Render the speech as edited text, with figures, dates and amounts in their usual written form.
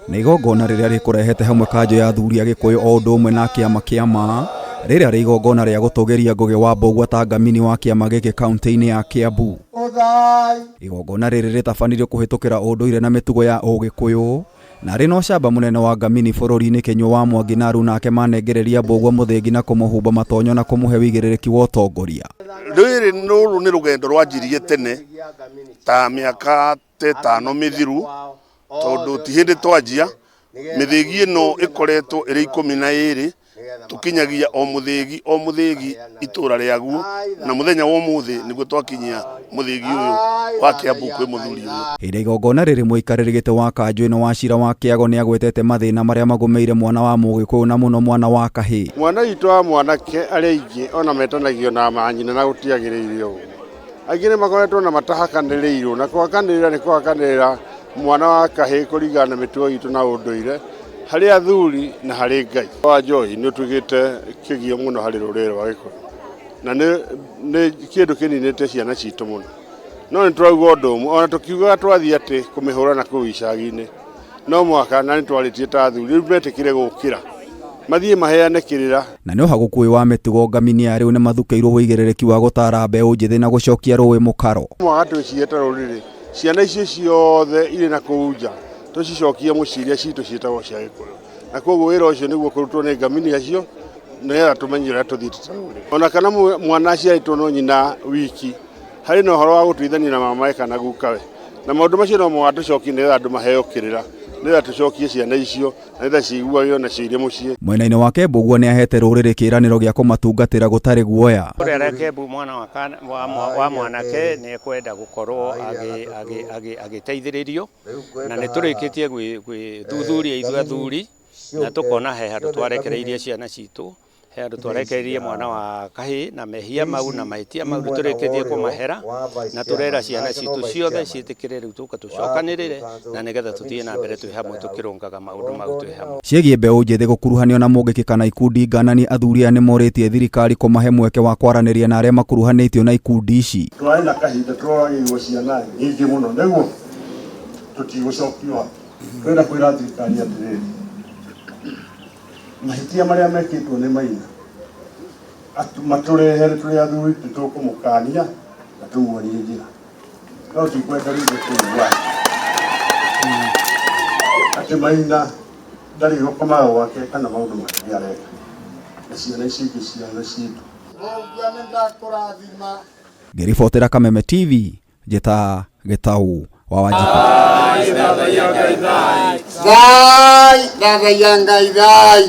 Nĩ igongona rĩrĩa rĩkũrehete hamwe kanjũ ya athuri a Gĩkũyũ o ũndũ ũmwe na kĩama kĩa ma rĩrĩa rĩ igongona rĩa gũtũgĩria Ngũgĩ wa Mbũgua ta ngamini wa kĩama gĩkĩ kaunti-inĩ ya Kiambu. Igongona rĩrĩ rĩtabanirio kũhĩtũkĩra ũndũire na mĩtugo ya Ũgĩkũyũ na rĩ no camba mũnene wa ngamini bũrũri-inĩ Kĩnyua wa Mwangi na aruna ake manengereria Mbũgua mũthĩgi na kũmũhumba matonyo na kũmũhe wĩigĩrĩrĩki wa ũtongoria. Rĩrĩ nĩ rũgendo rwanjirie tene ta mĩaka 5 mĩthiru tondũ ti hĩndĩ twanjia mĩthĩgi ĩno ĩkoretwo ĩrĩ 12 tukinyagia o mũthĩgi itũra rĩaguo na mũthenya wa ũmũthĩ nĩguo twakinyia mũthĩgi ũyũ wa Kiambu kwĩ mũthuri ũyũ. Hĩndĩ igongona rĩrĩ mũikarĩri gĩtĩ wa kanjũ ĩno Wachira wa Kĩago nĩ agwetete mathĩna marĩa magũmĩire mwana wa Mũgĩkũyũ na mũno mwana wa kahĩĩ. Mwana witũ wa mwanake arĩa aingĩ ona metanagio na manyina na gũtiagĩrĩire ũguo. Aingĩ nĩ makoretwo na matahakanĩrĩirwo na kwakanĩrĩra nĩ kwakanĩrĩra mwana wa kahĩĩ kũringana na mĩtugo itũ na ũndũire harĩ athuri na harĩ Ngai. Wa Njohi nĩ ũtugĩte kĩgio mũno harĩ rũrĩrĩ rwa Gĩkũyũ na nĩ kĩndũ kĩninĩte ciana citũ mũno. No nĩ tũrauga ũndũ ũmwe ona tũkiugaga twathiĩ atĩ kũmĩhũra na kũu icagi-inĩ no mwaka na nĩ twarĩtie ta athuri rĩu metĩkire gũkĩra mathiĩ maheane kĩrĩra. Na nĩ ũhagũkũĩ wa mĩtugo ngamini ya rĩu nĩ mathukĩirwo wĩigĩrĩrĩki wa gũtara mbeũ njĩthĩ na gũcokia rũĩ mũkaro. Mwaga twĩcirie ta rũrĩrĩ ciana icio ciothe irĩ na kũu nja tũcicokie mũciĩ iria citũ ciĩtagwo cia Gĩkũyũ na koguo wĩra ũcio nĩguo kũrutwo nĩ ngamini acio nĩgetha tũmenye ũrĩa tũthiĩte ta rũrĩrĩ. Ona kana mwana aciarĩtwo no nyina wiki harĩ na ũhoro wa gũteithania na mamae kana gukawe na maũndũ macio no magatũcokia nĩgetha andũ maheo kĩrĩra nĩgetha tũcokie ciana icio na nĩgetha ciguagio na cirĩ mũciĩ. Mwena-inĩ wake Mbũgua nĩ ahete rũrĩrĩ kĩĩranĩro gĩa kũmatungatĩra gũtarĩ guoya. Ũrĩa Kĩambu mwana wa mwanake nĩ ekwenda gũkorwo agĩteithĩrĩrio na nĩ tũrĩkĩtie gwĩthuthuria ithuĩ athuri na tũkona he handũ twarekereirie ciana citũ he andũ twarekereirie mwana wa kahĩĩ na mehia mau na mahĩtia mau tũrĩkĩtie kũmahera na tũrera ciana citũ ciothe ciĩtĩkĩre rĩu tũka tũcokanĩrĩre na nĩgetha tũthiĩ na mbere twĩ hamwe tũkĩrũngaga maũndũ mau twĩ hamwe. Ciĩgiĩ mbeũ njĩthĩ gũkuruhanio na mũngĩkĩ kana ikundi nganani athuri aya nĩ morĩtie thirikari kũmahe mweke wa kwaranĩria na arĩa makuruhanĩtio na ikundi ici. Twarĩ na kahinda tũroragĩirwo ciana nyingĩ mũno nĩguo tũtigũcokio. Twenda kwĩra thirikari atĩrĩrĩ mahĩtia marĩa mekĩtwo nĩ maina matũrehere tũrĩ athuri tũkũmũkania na tũmuonie njĩra no tikwenda rĩngĩ kũigua atĩ maina ndarĩ gũkomaga gwake kana maũndũ mangĩ areka na ciana ici ingĩ ciana citũ. Ngĩribotera Kameme TV njĩta Gĩtaũ wa Wanjiku. Ngai, Ngai, Ngai.